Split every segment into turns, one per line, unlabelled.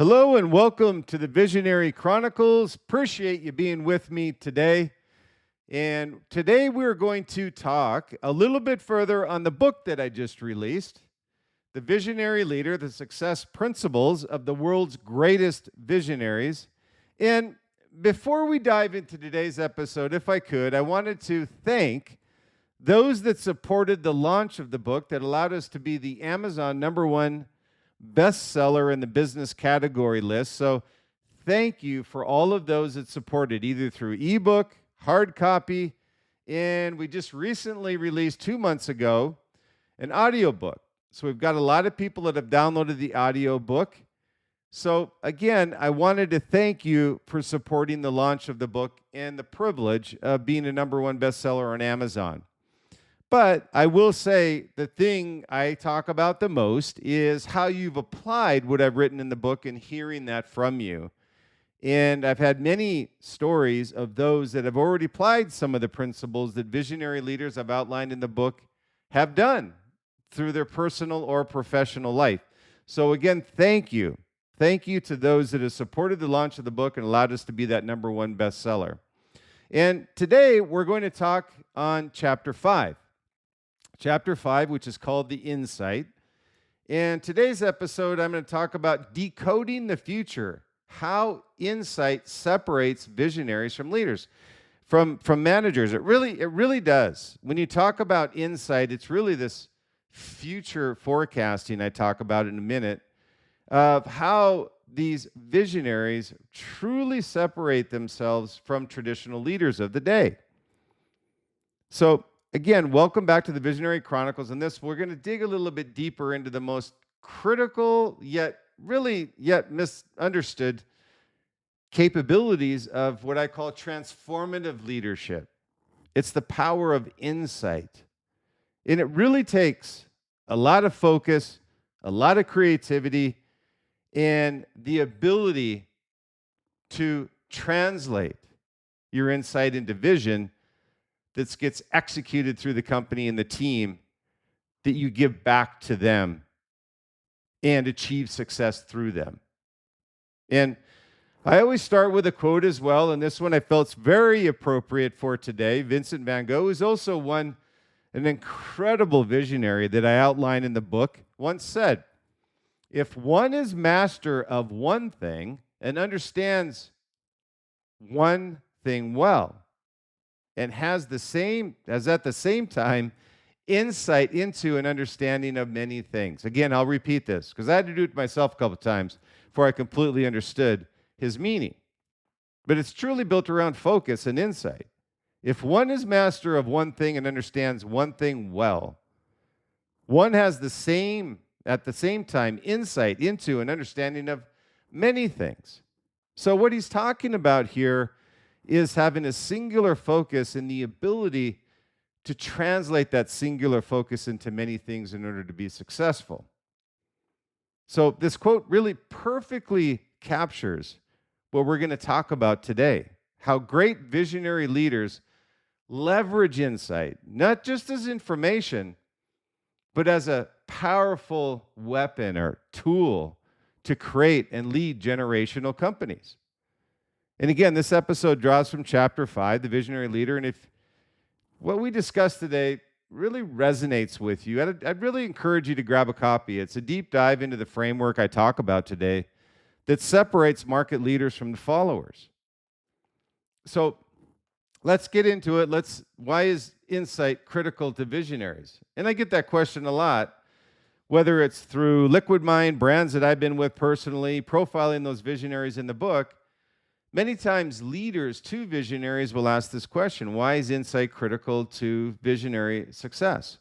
Hello and welcome to the Visionary Chronicles. Appreciate you being with me today. And today we're going to talk a little bit further on the book that I just released, The Visionary Leader, The Success Principles of the World's Greatest Visionaries. And before we dive into today's episode, if I could, I wanted to thank those that supported the launch of the book that allowed us to be the Amazon #1 bestseller in the business category list. So thank you for all of those that supported, either through ebook, hard copy, and we just recently released 2 months ago an audiobook. So we've got a lot of people that have downloaded the audiobook. So again, I wanted to thank you for supporting the launch of the book and the privilege of being a #1 bestseller on Amazon. But I will say the thing I talk about the most is how you've applied what I've written in the book and hearing that from you. And I've had many stories of those that have already applied some of the principles that visionary leaders I've outlined in the book have done through their personal or professional life. So again, thank you. Thank you to those that have supported the launch of the book and allowed us to be that #1 bestseller. And today we're going to talk on Chapter 5. Chapter 5, which is called The Insight. And today's episode, I'm going to talk about decoding the future, how insight separates visionaries from leaders, from managers. It really does. When you talk about insight, it's really this future forecasting I talk about in a minute, of how these visionaries truly separate themselves from traditional leaders of the day. So again, welcome back to the Visionary Chronicles. In this, we're going to dig a little bit deeper into the most critical yet misunderstood capabilities of what I call transformative leadership. It's the power of insight. And it really takes a lot of focus, a lot of creativity, and the ability to translate your insight into vision that gets executed through the company and the team that you give back to them and achieve success through them. And I always start with a quote as well, and this one I felt is very appropriate for today. Vincent van Gogh is also an incredible visionary that I outline in the book, once said, "If one is master of one thing and understands one thing well, and has at the same time insight into an understanding of many things." Again, I'll repeat this because I had to do it myself a couple of times before I completely understood his meaning. But it's truly built around focus and insight. If one is master of one thing and understands one thing well, one has at the same time insight into an understanding of many things. So what he's talking about here is having a singular focus and the ability to translate that singular focus into many things in order to be successful. So this quote really perfectly captures what we're going to talk about today, how great visionary leaders leverage insight, not just as information, but as a powerful weapon or tool to create and lead generational companies. And again, this episode draws from Chapter 5, The Visionary Leader. And if what we discussed today really resonates with you, I'd really encourage you to grab a copy. It's a deep dive into the framework I talk about today that separates market leaders from the followers. So let's get into it. Why is insight critical to visionaries? And I get that question a lot, whether it's through Liquid Mind, brands that I've been with personally, profiling those visionaries in the book. Many times leaders to visionaries will ask this question: why is insight critical to visionary success?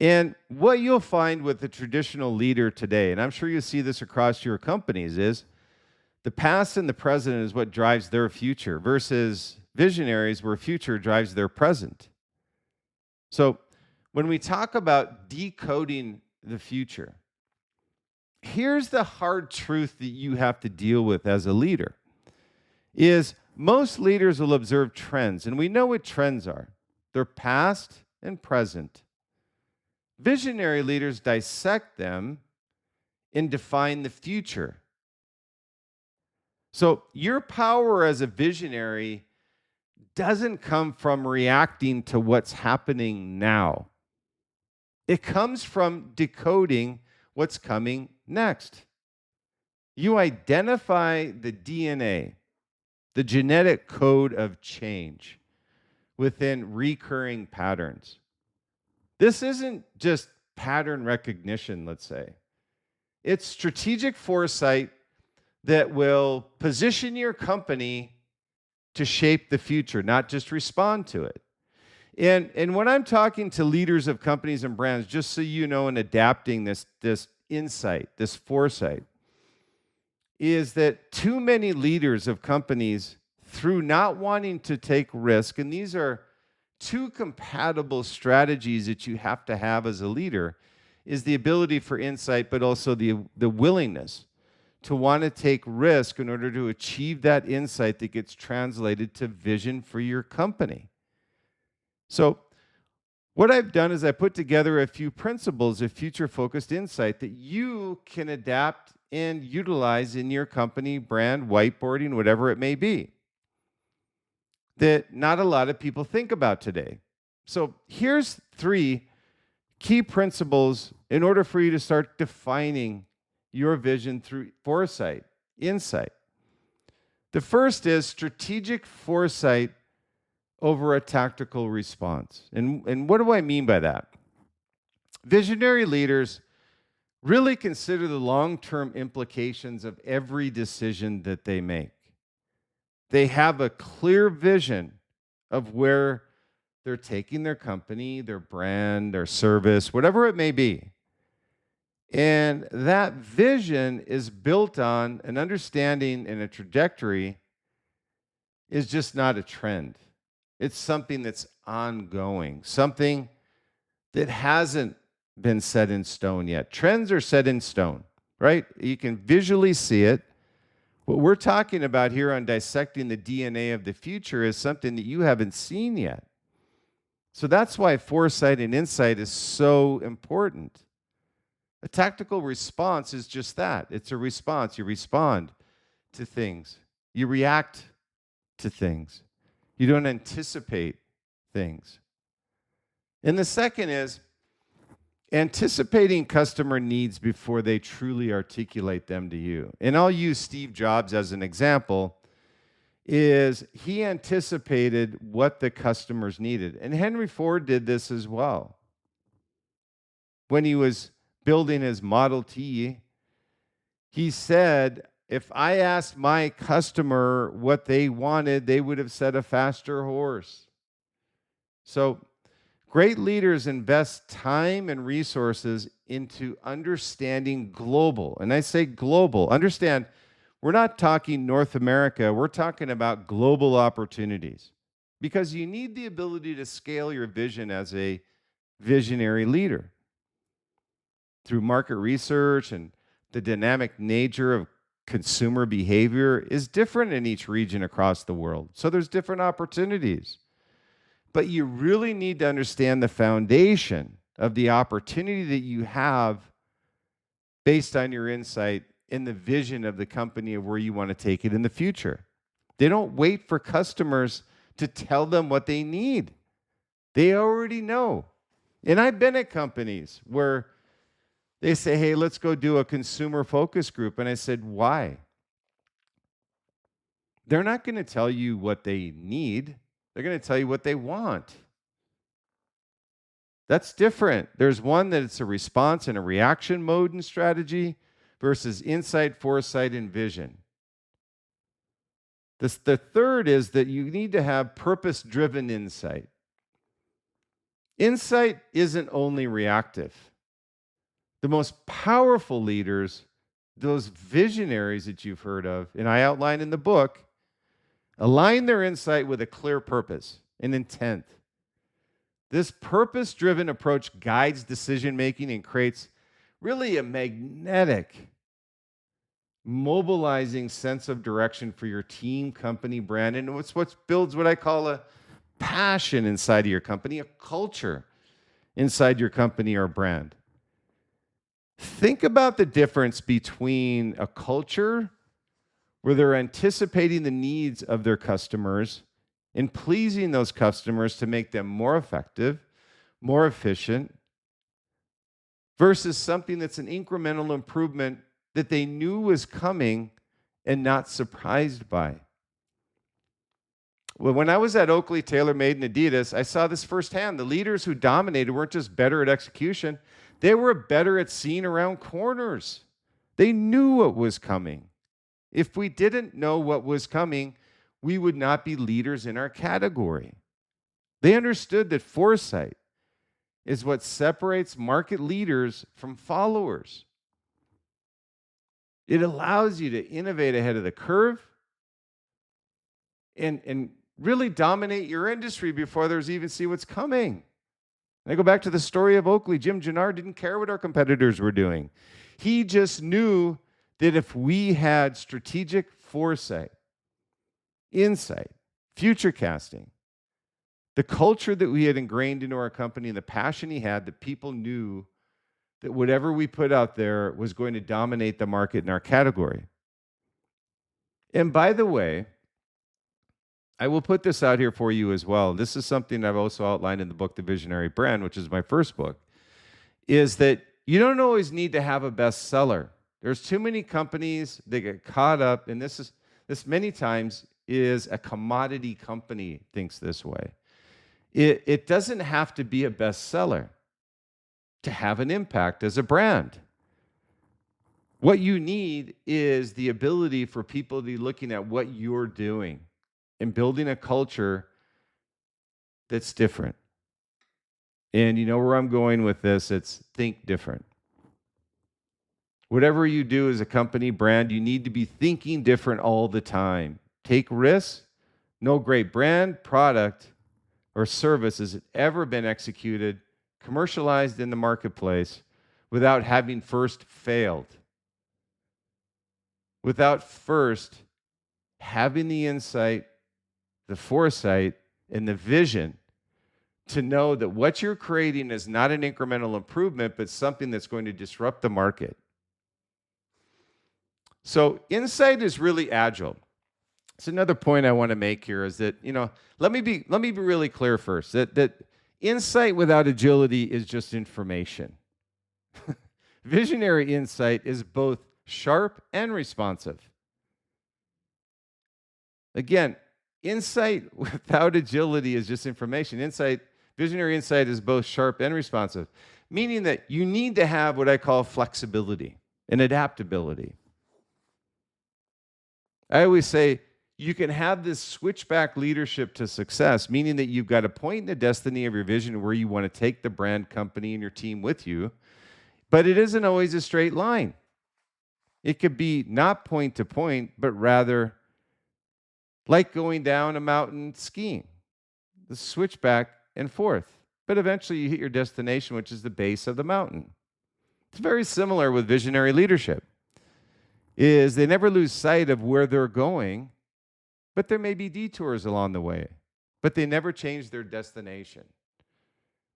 And what you'll find with the traditional leader today, and I'm sure you see this across your companies, is the past and the present is what drives their future versus visionaries where future drives their present. So when we talk about decoding the future, here's the hard truth that you have to deal with as a leader. Is most leaders will observe trends, and we know what trends are. They're past and present. Visionary leaders dissect them and define the future. So your power as a visionary doesn't come from reacting to what's happening now. It comes from decoding what's coming next. You identify the DNA, the genetic code of change within recurring patterns. This isn't just pattern recognition, let's say. It's strategic foresight that will position your company to shape the future, not just respond to it. And when I'm talking to leaders of companies and brands, just so you know, and adapting this insight, this foresight, is that too many leaders of companies, through not wanting to take risk, and these are two compatible strategies that you have to have as a leader, is the ability for insight, but also the willingness to want to take risk in order to achieve that insight that gets translated to vision for your company. So what I've done is I put together a few principles of future-focused insight that you can adapt and utilize in your company, brand, whiteboarding, whatever it may be, that not a lot of people think about today. So here's 3 key principles in order for you to start defining your vision through foresight, insight. The first is strategic foresight over a tactical response. And what do I mean by that? Visionary leaders really consider the long-term implications of every decision that they make. They have a clear vision of where they're taking their company, their brand, their service, whatever it may be. And that vision is built on an understanding and a trajectory is just not a trend. It's something that's ongoing, something that hasn't been set in stone yet. Trends are set in stone, right? You can visually see it. What we're talking about here on dissecting the DNA of the future is something that you haven't seen yet. So that's why foresight and insight is so important. A tactical response is just that. It's a response. You respond to things. You react to things. You don't anticipate things. And the second is anticipating customer needs before they truly articulate them to you. And I'll use Steve Jobs as an example. Is he anticipated what the customers needed. And Henry Ford did this as well. When he was building his Model T, he said, if I asked my customer what they wanted, they would have said a faster horse. So great leaders invest time and resources into understanding global. And I say global. Understand, we're not talking North America. We're talking about global opportunities. Because you need the ability to scale your vision as a visionary leader. Through market research and the dynamic nature of consumer behavior is different in each region across the world. So there's different opportunities. But you really need to understand the foundation of the opportunity that you have based on your insight in the vision of the company of where you want to take it in the future. They don't wait for customers to tell them what they need. They already know. And I've been at companies where they say, hey, let's go do a consumer focus group. And I said, why? They're not going to tell you what they need. They're going to tell you what they want. That's different. There's one that it's a response and a reaction mode and strategy versus insight, foresight, and vision. The third is that you need to have purpose-driven insight. Insight isn't only reactive. The most powerful leaders, those visionaries that you've heard of, and I outline in the book, align their insight with a clear purpose, an intent. This purpose-driven approach guides decision-making and creates really a magnetic, mobilizing sense of direction for your team, company, brand, and it's what builds what I call a passion inside of your company, a culture inside your company or brand. Think about the difference between a culture where they're anticipating the needs of their customers and pleasing those customers to make them more effective, more efficient, versus something that's an incremental improvement that they knew was coming and not surprised by. Well, when I was at Oakley, TaylorMade, and Adidas, I saw this firsthand. The leaders who dominated weren't just better at execution, they were better at seeing around corners. They knew what was coming. If we didn't know what was coming, we would not be leaders in our category. They understood that foresight is what separates market leaders from followers. It allows you to innovate ahead of the curve and really dominate your industry before others even see what's coming. And I go back to the story of Oakley. Jim Gennard didn't care what our competitors were doing. He just knew that if we had strategic foresight, insight, future casting, the culture that we had ingrained into our company and the passion he had, that people knew that whatever we put out there was going to dominate the market in our category. And by the way, I will put this out here for you as well. This is something I've also outlined in the book, The Visionary Brand, which is my first book, is that you don't always need to have a bestseller. There's too many companies that get caught up, and this many times is a commodity company thinks this way. It doesn't have to be a bestseller to have an impact as a brand. What you need is the ability for people to be looking at what you're doing and building a culture that's different. And you know where I'm going with this? It's think different. Whatever you do as a company brand, you need to be thinking different all the time. Take risks. No great brand, product, or service has ever been executed, commercialized in the marketplace without having first failed. Without first having the insight, the foresight, and the vision to know that what you're creating is not an incremental improvement, but something that's going to disrupt the market. So insight is really agile. It's another point I want to make here is that, let me be really clear first, that insight without agility is just information. Visionary insight is both sharp and responsive. Again, insight without agility is just information. Visionary insight is both sharp and responsive, meaning that you need to have what I call flexibility and adaptability. I always say you can have this switchback leadership to success, meaning that you've got a point in the destiny of your vision where you want to take the brand, company, and your team with you, but it isn't always a straight line. It could be not point to point, but rather like going down a mountain skiing, the switchback and forth. But eventually you hit your destination, which is the base of the mountain. It's very similar with visionary leadership. Is they never lose sight of where they're going, but there may be detours along the way, but they never change their destination.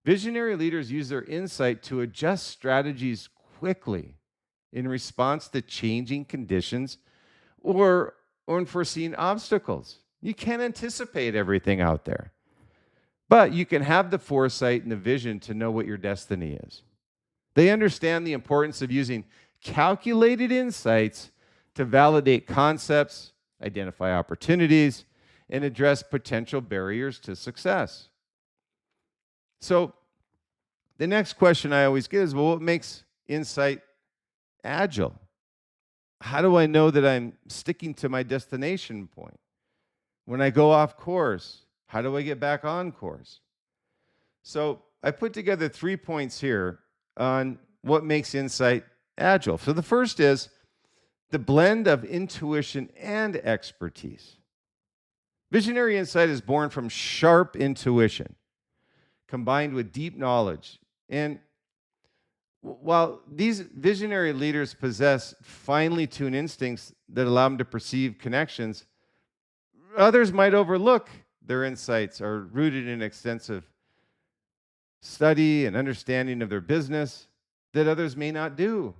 Visionary leaders use their insight to adjust strategies quickly in response to changing conditions or unforeseen obstacles. You can't anticipate everything out there, but you can have the foresight and the vision to know what your destiny is. They understand the importance of using calculated insights to validate concepts, identify opportunities, and address potential barriers to success. So the next question I always get is, well, what makes insight agile? How do I know that I'm sticking to my destination point? When I go off course, how do I get back on course? So I put together 3 points here on what makes insight agile. So the first is the blend of intuition and expertise. Visionary insight is born from sharp intuition combined with deep knowledge. And while these visionary leaders possess finely tuned instincts that allow them to perceive connections, others might overlook their insights are rooted in extensive study and understanding of their business that others may not do.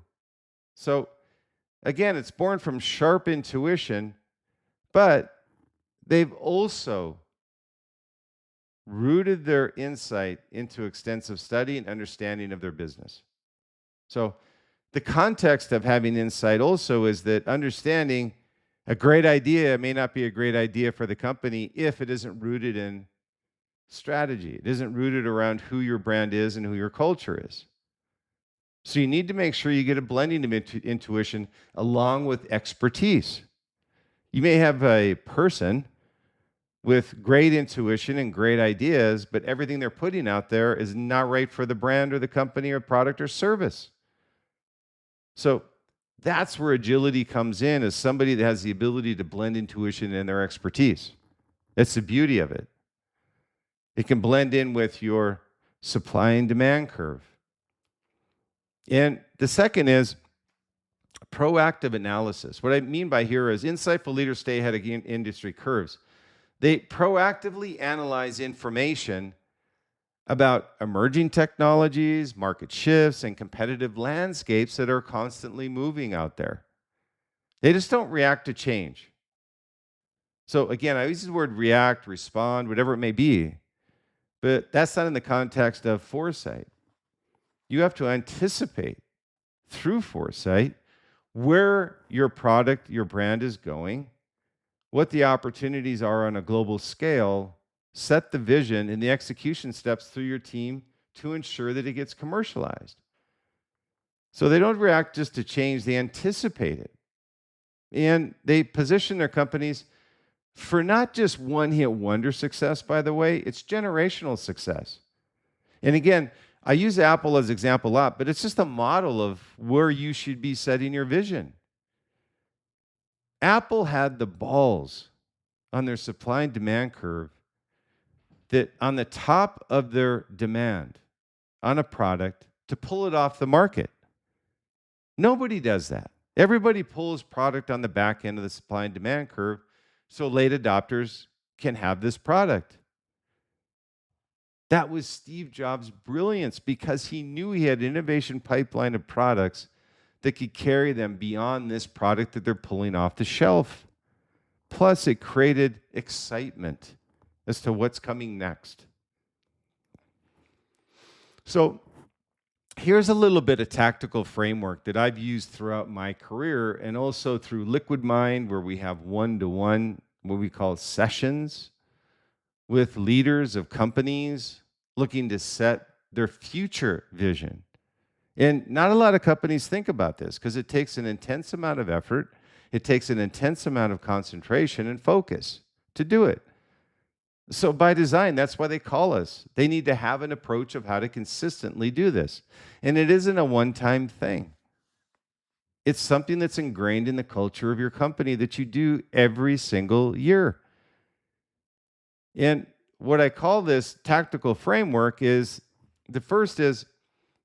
So again, it's born from sharp intuition But they've also rooted their insight into extensive study and understanding of their business. So the context of having insight also is that understanding a great idea may not be a great idea for the company if it isn't rooted in strategy. It isn't rooted around who your brand is and who your culture is. So you need to make sure you get a blending of intuition along with expertise. You may have a person with great intuition and great ideas, but everything they're putting out there is not right for the brand or the company or product or service. So that's where agility comes in, as somebody that has the ability to blend intuition and their expertise. That's the beauty of it. It can blend in with your supply and demand curve. And the second is proactive analysis. What I mean by here is insightful leaders stay ahead of industry curves. They proactively analyze information about emerging technologies, market shifts, and competitive landscapes that are constantly moving out there. They just don't react to change. So again, I use the word react, respond, whatever it may be, but that's not in the context of foresight. You have to anticipate through foresight where your product, your brand is going, what the opportunities are on a global scale, set the vision and the execution steps through your team to ensure that it gets commercialized. So they don't react just to change, they anticipate it. And they position their companies for not just one-hit wonder success, by the way, it's generational success. And again, I use Apple as an example a lot, but it's just a model of where you should be setting your vision. Apple had the balls on their supply and demand curve that on the top of their demand on a product to pull it off the market. Nobody does that. Everybody pulls product on the back end of the supply and demand curve so late adopters can have this product. That was Steve Jobs' brilliance because he knew he had an innovation pipeline of products that could carry them beyond this product that they're pulling off the shelf. Plus, it created excitement as to what's coming next. So here's a little bit of tactical framework that I've used throughout my career and also through Liquid Mind, where we have one-to-one, what we call sessions with leaders of companies looking to set their future vision. And not a lot of companies think about this because it takes an intense amount of effort. It takes an intense amount of concentration and focus to do it. So by design, that's why they call us. They need to have an approach of how to consistently do this. And it isn't a one-time thing. It's something that's ingrained in the culture of your company that you do every single year. And what I call this tactical framework is, the first is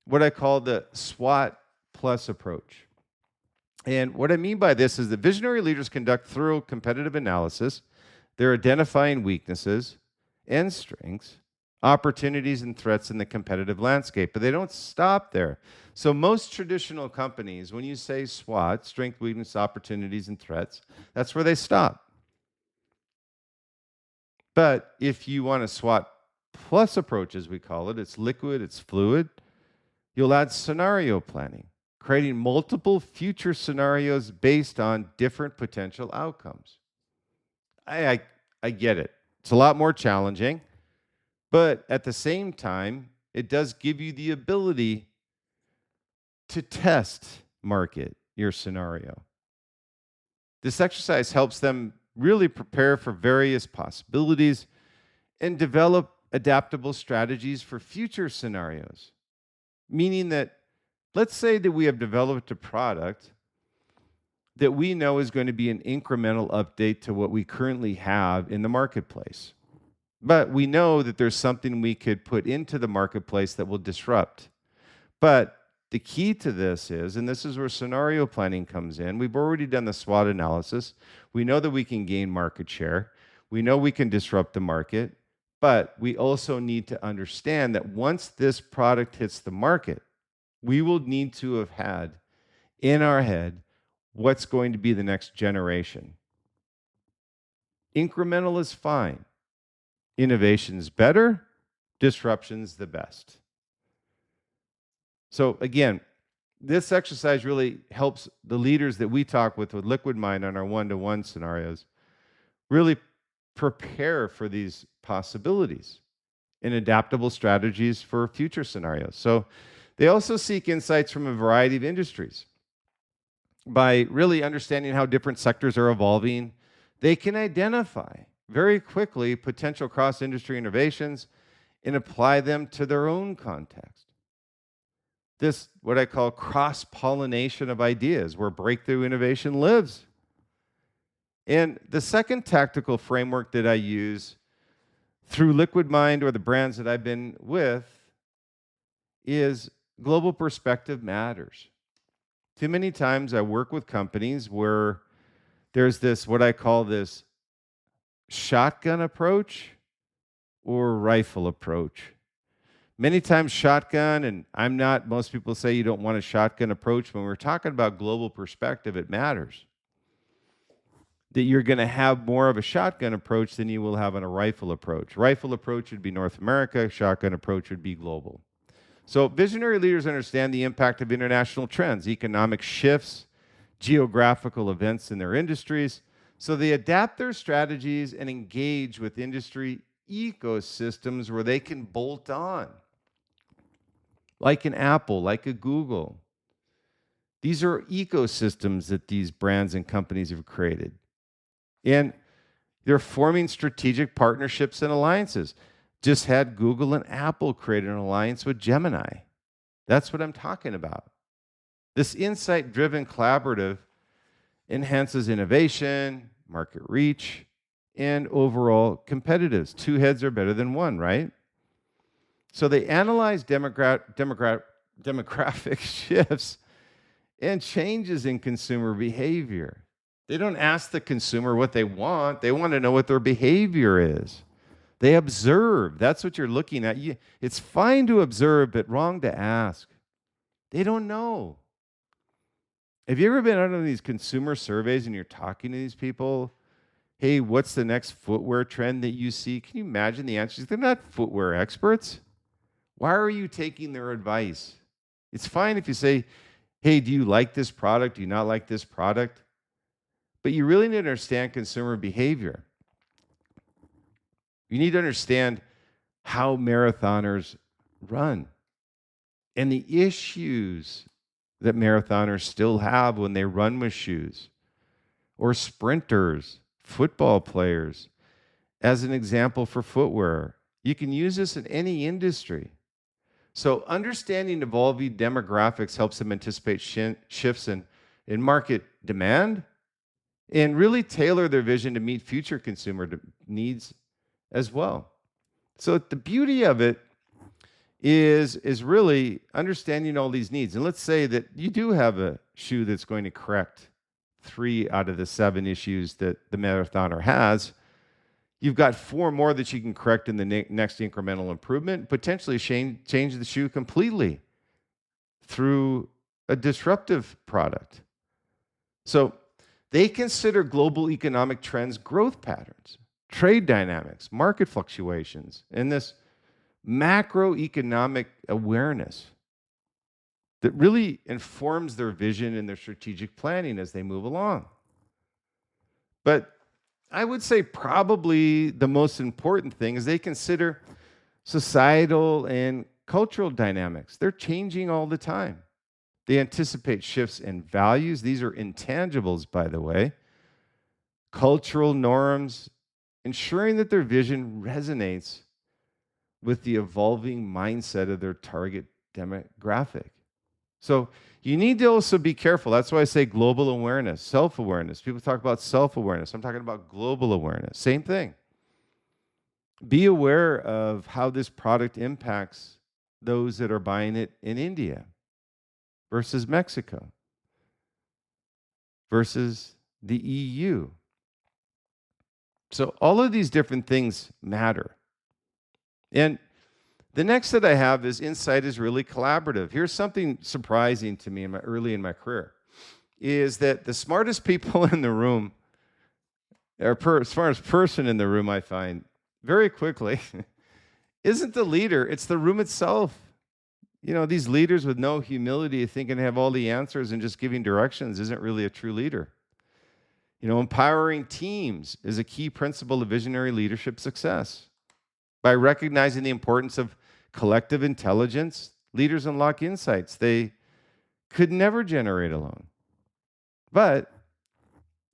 what I call the SWOT plus approach. And what I mean by this is that visionary leaders conduct thorough competitive analysis. They're identifying weaknesses and strengths, opportunities and threats in the competitive landscape, but they don't stop there. So most traditional companies, when you say SWOT, strength, weakness, opportunities, and threats, that's where they stop. But if you want a SWOT plus approach, as we call it, it's liquid, it's fluid, you'll add scenario planning, creating multiple future scenarios based on different potential outcomes. I get it. It's a lot more challenging, but at the same time, it does give you the ability to test market your scenario. This exercise helps them really prepare for various possibilities and develop adaptable strategies for future scenarios. Meaning that, let's say that we have developed a product that we know is going to be an incremental update to what we currently have in the marketplace. But we know that there's something we could put into the marketplace that will disrupt. But the key to this is, and this is where scenario planning comes in, we've already done the SWOT analysis. We know that we can gain market share. We know we can disrupt the market. But we also need to understand that once this product hits the market, we will need to have had in our head what's going to be the next generation. Incremental is fine. Innovation's better. Disruption's the best. So again, this exercise really helps the leaders that we talk with Liquid Mind on our one-to-one scenarios really prepare for these possibilities and adaptable strategies for future scenarios. So they also seek insights from a variety of industries. By really understanding how different sectors are evolving, they can identify very quickly potential cross-industry innovations and apply them to their own context. This, what I call cross-pollination of ideas, where breakthrough innovation lives. And the second tactical framework that I use through Liquid Mind or the brands that I've been with is global perspective matters. Too many times I work with companies where there's this, what I call this shotgun approach or rifle approach. Many times shotgun, and most people say you don't want a shotgun approach. When we're talking about global perspective, it matters that you're going to have more of a shotgun approach than you will have on a rifle approach. Rifle approach would be North America, shotgun approach would be global. So visionary leaders understand the impact of international trends, economic shifts, geographical events in their industries. So they adapt their strategies and engage with industry ecosystems where they can bolt on, like an Apple, like a Google. These are ecosystems that these brands and companies have created. And they're forming strategic partnerships and alliances. Just had Google and Apple create an alliance with Gemini. That's what I'm talking about. This insight-driven collaborative enhances innovation, market reach, and overall competitiveness. Two heads are better than one, right? So they analyze demographic shifts and changes in consumer behavior. They don't ask the consumer what they want. They want to know what their behavior is. They observe. That's what you're looking at. It's fine to observe, but wrong to ask. They don't know. Have you ever been on these consumer surveys and you're talking to these people? Hey, what's the next footwear trend that you see? Can you imagine the answers? They're not footwear experts. Why are you taking their advice? It's fine if you say, hey, do you like this product? Do you not like this product? But you really need to understand consumer behavior. You need to understand how marathoners run and the issues that marathoners still have when they run with shoes, or sprinters, football players. As an example for footwear, you can use this in any industry. So understanding evolving demographics helps them anticipate shifts in market demand and really tailor their vision to meet future consumer needs as well. So the beauty of it is really understanding all these needs. And let's say that you do have a shoe that's going to correct 3 out of the 7 issues that the marathoner has. You've got 4 more that you can correct in the next incremental improvement, potentially change the shoe completely through a disruptive product. So they consider global economic trends, growth patterns, trade dynamics, market fluctuations, and this macroeconomic awareness that really informs their vision and their strategic planning as they move along. But I would say probably the most important thing is they consider societal and cultural dynamics. They're changing all the time. They anticipate shifts in values. These are intangibles, by the way. Cultural norms, ensuring that their vision resonates with the evolving mindset of their target demographic. So you need to also be careful. That's why I say global awareness, self-awareness. People talk about self-awareness. I'm talking about global awareness. Same thing. Be aware of how this product impacts those that are buying it in India versus Mexico versus the EU. So all of these different things matter. And the next that I have is insight is really collaborative. Here's something surprising to me early in my career, is that the smartest people in the room as far as person in the room, I find very quickly, isn't the leader, it's the room itself. These leaders with no humility, thinking they have all the answers and just giving directions, isn't really a true leader. Empowering teams is a key principle of visionary leadership success. By recognizing the importance of collective intelligence, leaders unlock insights they could never generate alone. But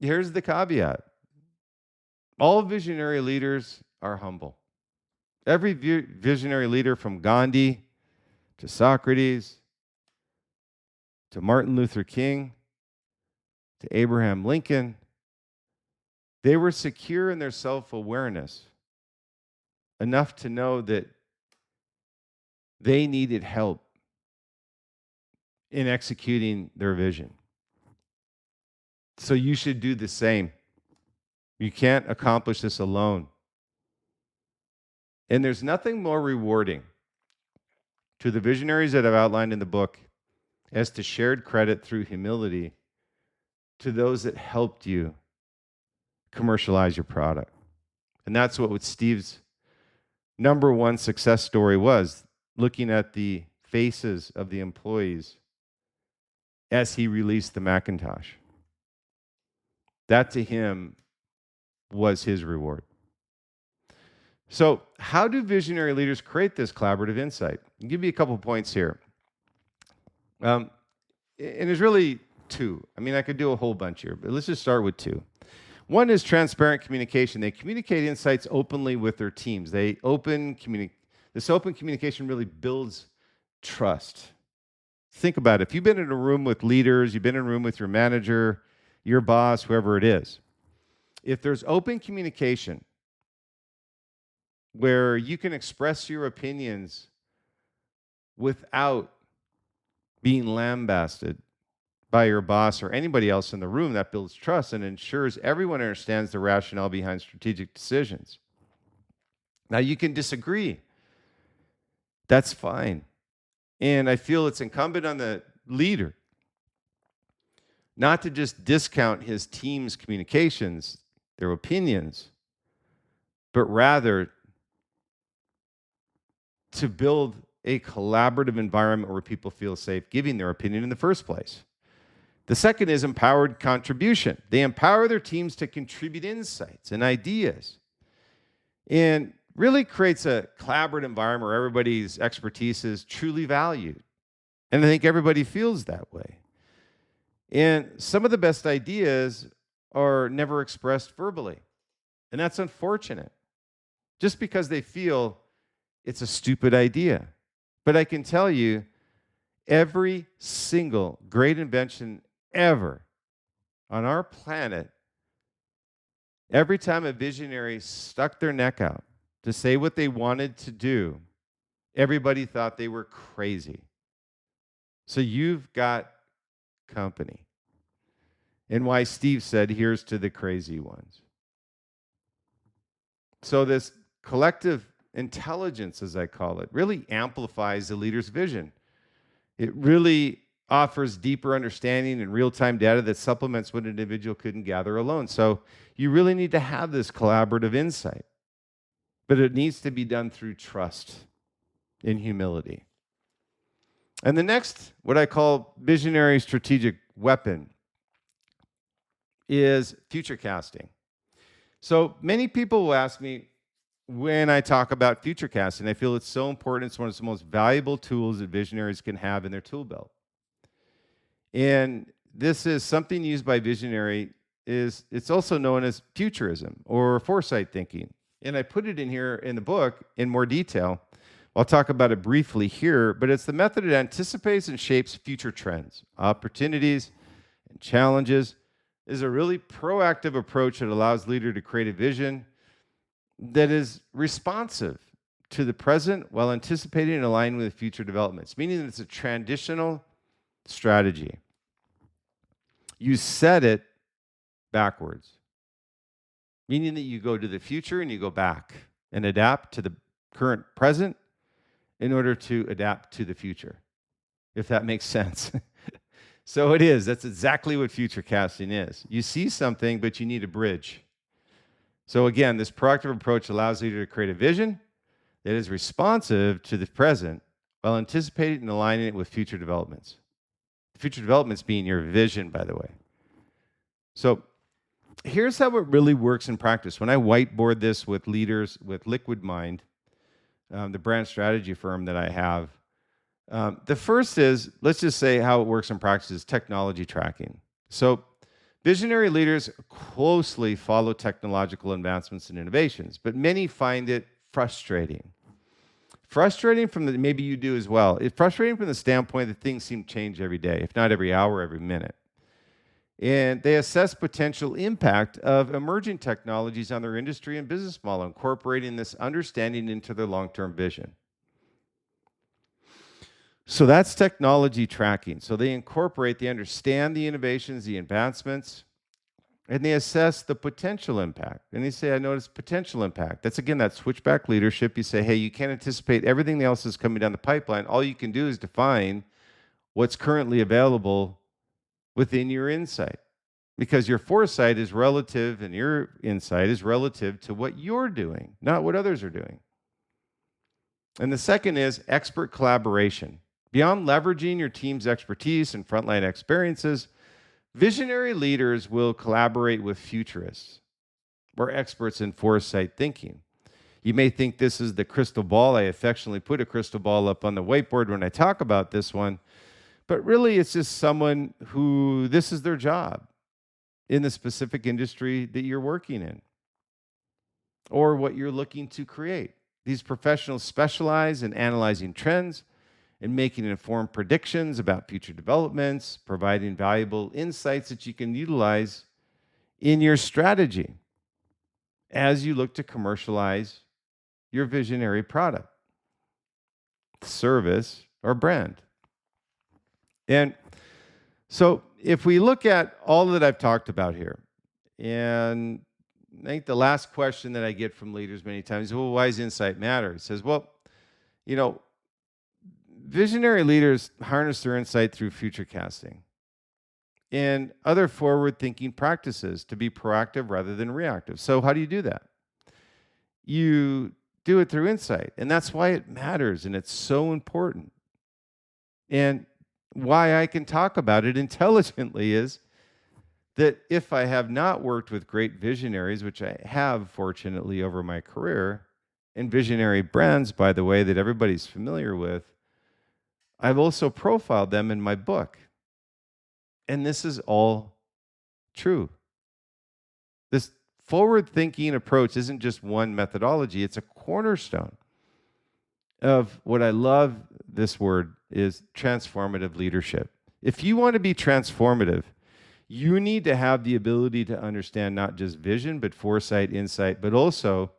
here's the caveat. All visionary leaders are humble. Every visionary leader, from Gandhi to Socrates to Martin Luther King to Abraham Lincoln, they were secure in their self-awareness enough to know that they needed help in executing their vision. So you should do the same. You can't accomplish this alone. And there's nothing more rewarding to the visionaries that I've outlined in the book as to shared credit through humility to those that helped you commercialize your product. And that's what Steve's number one success story was, looking at the faces of the employees as he released the Macintosh. That to him was his reward. So how do visionary leaders create this collaborative insight? I'll give you a couple points here. And there's really two. I could do a whole bunch here, but let's just start with two. One is transparent communication. They communicate insights openly with their teams. This open communication really builds trust. Think about it. If you've been in a room with leaders, you've been in a room with your manager, your boss, whoever it is, if there's open communication where you can express your opinions without being lambasted by your boss or anybody else in the room, that builds trust and ensures everyone understands the rationale behind strategic decisions. Now, you can disagree. That's fine. And I feel it's incumbent on the leader not to just discount his team's communications, their opinions, but rather to build a collaborative environment where people feel safe giving their opinion in the first place. The second is empowered contribution. They empower their teams to contribute insights and ideas, and really creates a collaborative environment where everybody's expertise is truly valued. And I think everybody feels that way. And some of the best ideas are never expressed verbally. And that's unfortunate, just because they feel it's a stupid idea. But I can tell you, every single great invention ever on our planet, every time a visionary stuck their neck out to say what they wanted to do, everybody thought they were crazy. So you've got company. And why Steve said, here's to the crazy ones. So this collective intelligence, as I call it, really amplifies the leader's vision. It really offers deeper understanding and real-time data that supplements what an individual couldn't gather alone. So you really need to have this collaborative insight. But it needs to be done through trust and humility. And the next, what I call visionary strategic weapon, is future casting. So many people will ask me when I talk about future casting, I feel it's so important. It's one of the most valuable tools that visionaries can have in their tool belt. And this is something used by visionary. It's also known as futurism or foresight thinking. And I put it in here in the book in more detail. I'll talk about it briefly here, but it's the method that anticipates and shapes future trends, opportunities, and challenges. It is a really proactive approach that allows leader to create a vision that is responsive to the present while anticipating and aligning with future developments, meaning that it's a transitional strategy. You set it backwards, meaning that you go to the future and you go back and adapt to the current present in order to adapt to the future, if that makes sense. So it is. That's exactly what future casting is. You see something, but you need a bridge. So again, this proactive approach allows the leader to create a vision that is responsive to the present while anticipating and aligning it with future developments. Future developments being your vision, by the way. So here's how it really works in practice. When I whiteboard this with leaders with Liquid Mind, the brand strategy firm that I have, the first is, let's just say how it works in practice is technology tracking. So visionary leaders closely follow technological advancements and innovations, but many find it frustrating. Frustrating from the, maybe you do as well. It's frustrating from the standpoint that things seem to change every day, if not every hour, every minute. And they assess potential impact of emerging technologies on their industry and business model, incorporating this understanding into their long-term vision. So that's technology tracking. So they understand the innovations, the advancements, and they assess the potential impact. And they say, I notice potential impact. That's, again, that switchback leadership. You say, hey, you can't anticipate everything else that's coming down the pipeline. All you can do is define what's currently available within your insight. Because your foresight is relative and your insight is relative to what you're doing, not what others are doing. And the second is expert collaboration. Beyond leveraging your team's expertise and frontline experiences, visionary leaders will collaborate with futurists or experts in foresight thinking. You may think this is the crystal ball. I affectionately put a crystal ball up on the whiteboard when I talk about this one, but really it's just someone who this is their job in the specific industry that you're working in or what you're looking to create. These professionals specialize in analyzing trends and making informed predictions about future developments, providing valuable insights that you can utilize in your strategy as you look to commercialize your visionary product, service, or brand. And so if we look at all that I've talked about here, and I think the last question that I get from leaders many times is, well, why does insight matter? It says, well, visionary leaders harness their insight through future casting and other forward-thinking practices to be proactive rather than reactive. So how do you do that? You do it through insight, and that's why it matters, and it's so important. And why I can talk about it intelligently is that if I have not worked with great visionaries, which I have, fortunately, over my career, and visionary brands, by the way, that everybody's familiar with, I've also profiled them in my book. And this is all true. This forward-thinking approach isn't just one methodology, it's a cornerstone of what I love, this word, is transformative leadership. If you want to be transformative, you need to have the ability to understand not just vision, but foresight, insight, but also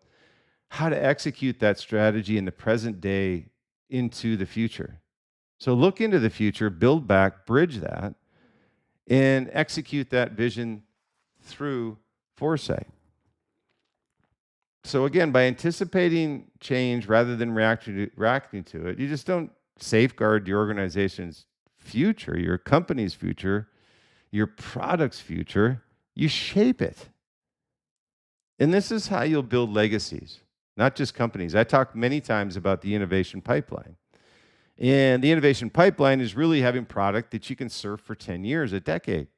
how to execute that strategy in the present day into the future. So look into the future, build back, bridge that, and execute that vision through foresight. So again, by anticipating change rather than reacting to it, you just don't safeguard your organization's future, your company's future, your product's future. You shape it. And this is how you'll build legacies, not just companies. I talk many times about the innovation pipeline. And the innovation pipeline is really having product that you can serve for 10 years, a decade.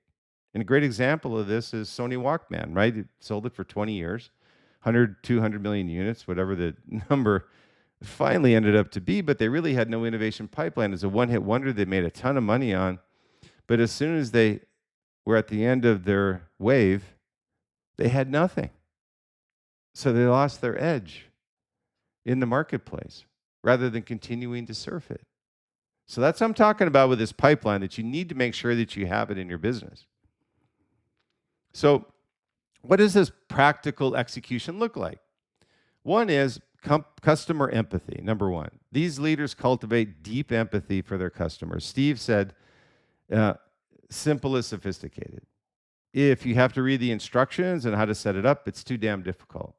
And a great example of this is Sony Walkman, right? It sold it for 20 years, 100, 200 million units, whatever the number finally ended up to be, but they really had no innovation pipeline. It was a one-hit wonder they made a ton of money on. But as soon as they were at the end of their wave, they had nothing. So they lost their edge in the marketplace rather than continuing to surf it. So that's what I'm talking about with this pipeline, that you need to make sure that you have it in your business. So what does this practical execution look like? One is customer empathy, number one. These leaders cultivate deep empathy for their customers. Steve said, simple is sophisticated. If you have to read the instructions and how to set it up, it's too damn difficult.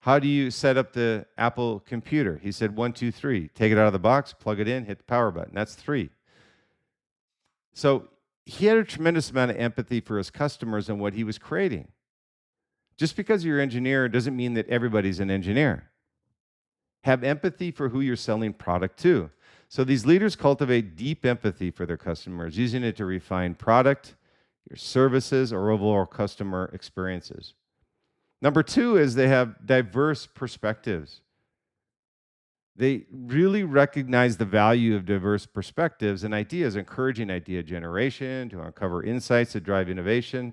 How do you set up the Apple computer? He said 1, 2, 3. Take it out of the box, plug it in, hit the power button. That's 3. So he had a tremendous amount of empathy for his customers and what he was creating. Just because you're an engineer doesn't mean that everybody's an engineer. Have empathy for who you're selling product to. So these leaders cultivate deep empathy for their customers, using it to refine product, your services, or overall customer experiences. Number 2 is they have diverse perspectives. They really recognize the value of diverse perspectives and ideas, encouraging idea generation to uncover insights that drive innovation,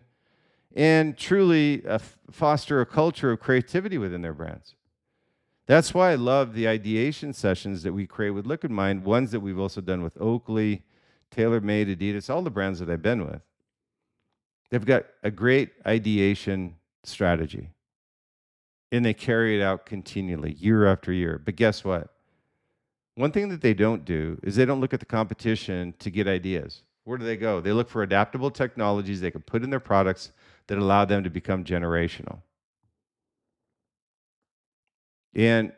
and truly foster a culture of creativity within their brands. That's why I love the ideation sessions that we create with Liquid Mind, ones that we've also done with Oakley, TaylorMade, Adidas, all the brands that I've been with. They've got a great ideation strategy, and they carry it out continually, year after year. But guess what? One thing that they don't do is they don't look at the competition to get ideas. Where do they go? They look for adaptable technologies they can put in their products that allow them to become generational. And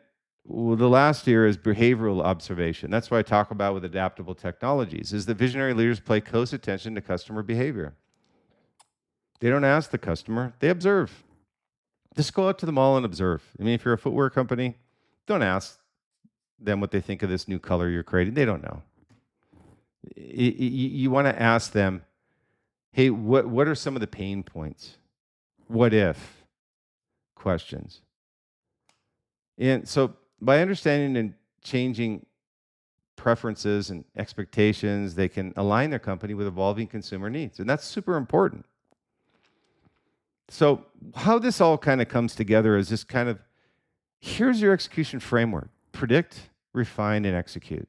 the last here is behavioral observation. That's what I talk about with adaptable technologies, is that visionary leaders pay close attention to customer behavior. They don't ask the customer, they observe. Just go out to the mall and observe. I mean, if you're a footwear company, don't ask them what they think of this new color you're creating. They don't know. You want to ask them, hey, what are some of the pain points? What if questions? And so by understanding and changing preferences and expectations, they can align their company with evolving consumer needs. And that's super important. So how this all kind of comes together is just kind of, here's your execution framework. Predict, refine, and execute.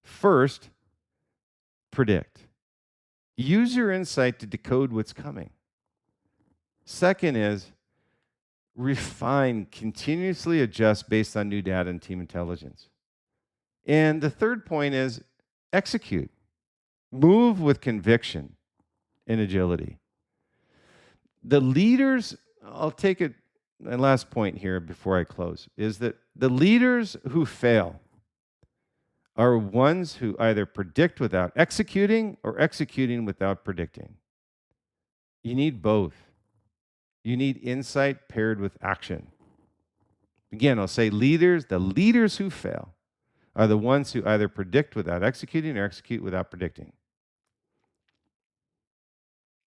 First, predict. Use your insight to decode what's coming. Second is, refine, continuously adjust based on new data and team intelligence. And the third point is, execute. Move with conviction and agility. The leaders, I'll take it, my last point here before I close, is that the leaders who fail are ones who either predict without executing or executing without predicting. You need both. You need insight paired with action. Again, I'll say leaders, the leaders who fail are the ones who either predict without executing or execute without predicting.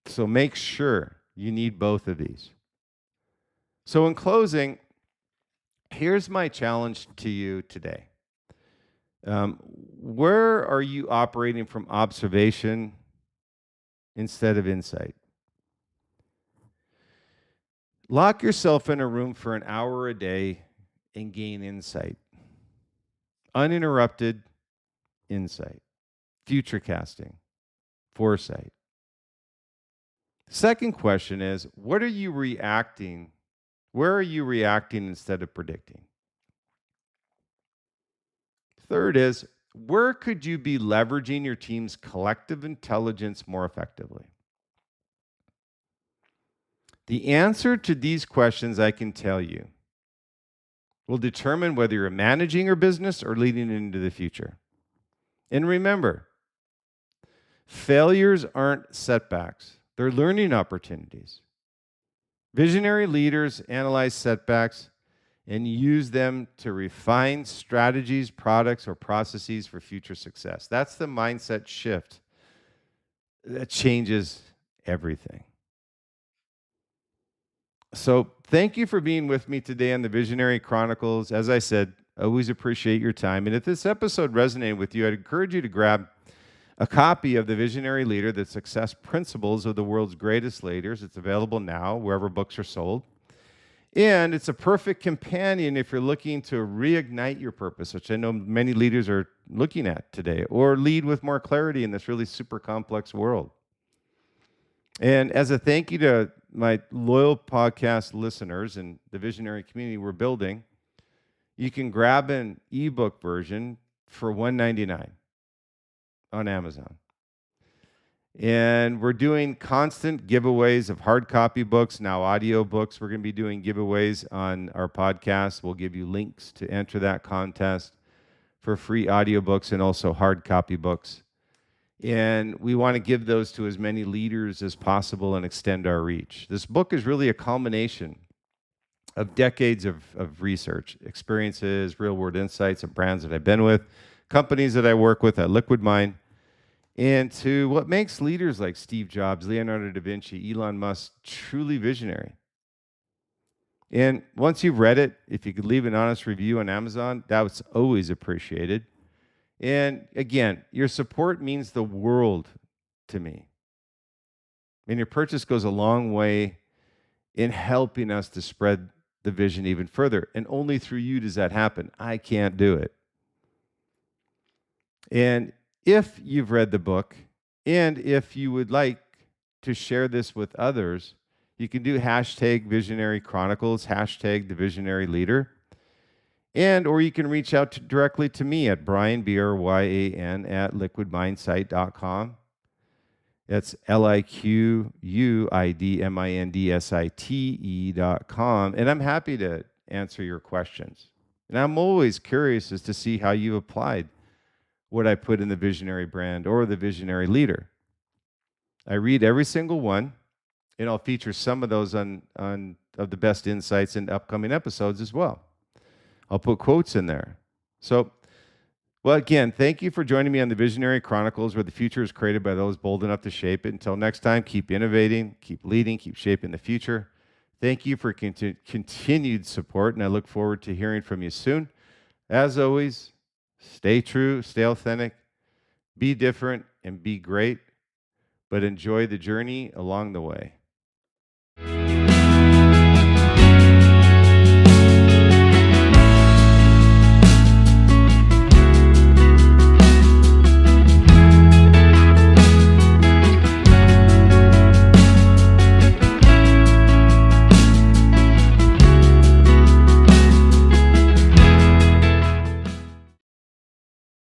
So make sure you need both of these. So in closing, here's my challenge to you today. Where are you operating from observation instead of insight? Lock yourself in a room for an hour a day and gain insight. Uninterrupted insight. Future casting. Foresight. Second question is, what are you reacting? Where are you reacting instead of predicting? Third is, where could you be leveraging your team's collective intelligence more effectively? The answer to these questions, I can tell you, will determine whether you're managing your business or leading it into the future. And remember, failures aren't setbacks. They're learning opportunities. Visionary leaders analyze setbacks and use them to refine strategies, products, or processes for future success. That's the mindset shift that changes everything. So thank you for being with me today on the Visionary Chronicles. As I said, I always appreciate your time. And if this episode resonated with you, I'd encourage you to grab a copy of The Visionary Leader, The Success Principles of the World's Greatest Leaders. It's available now wherever books are sold. And it's a perfect companion if you're looking to reignite your purpose, which I know many leaders are looking at today, or lead with more clarity in this really super complex world. And as a thank you to my loyal podcast listeners and the visionary community we're building, you can grab an ebook version for $1.99 on Amazon. And we're doing constant giveaways of hard copy books, now audio books. We're going to be doing giveaways on our podcast. We'll give you links to enter that contest for free audiobooks and also hard copy books. And we want to give those to as many leaders as possible and extend our reach. This book is really a culmination of decades of research, experiences, real-world insights of brands that I've been with, companies that I work with at Liquid Mind, and to what makes leaders like Steve Jobs, Leonardo da Vinci, Elon Musk truly visionary. And once you've read it, if you could leave an honest review on Amazon, that's always appreciated. And again, your support means the world to me. And your purchase goes a long way in helping us to spread the vision even further. And only through you does that happen. I can't do it. And if you've read the book, and if you would like to share this with others, you can do hashtag Visionary Chronicles, hashtag the Visionary Leader, or you can reach out directly to me at Brian, B-R-Y-A-N, at liquidmindsite.com. That's LIQUIDMINDSITE.com. And I'm happy to answer your questions. And I'm always curious as to see how you applied what I put in the Visionary brand or the Visionary Leader. I read every single one, and I'll feature some of those of the best insights in upcoming episodes as well. I'll put quotes in there. So, well, again, thank you for joining me on the Visionary Chronicles, where the future is created by those bold enough to shape it. Until next time, keep innovating, keep leading, keep shaping the future. Thank you for continued support, and I look forward to hearing from you soon. As always, stay true, stay authentic, be different, and be great, but enjoy the journey along the way.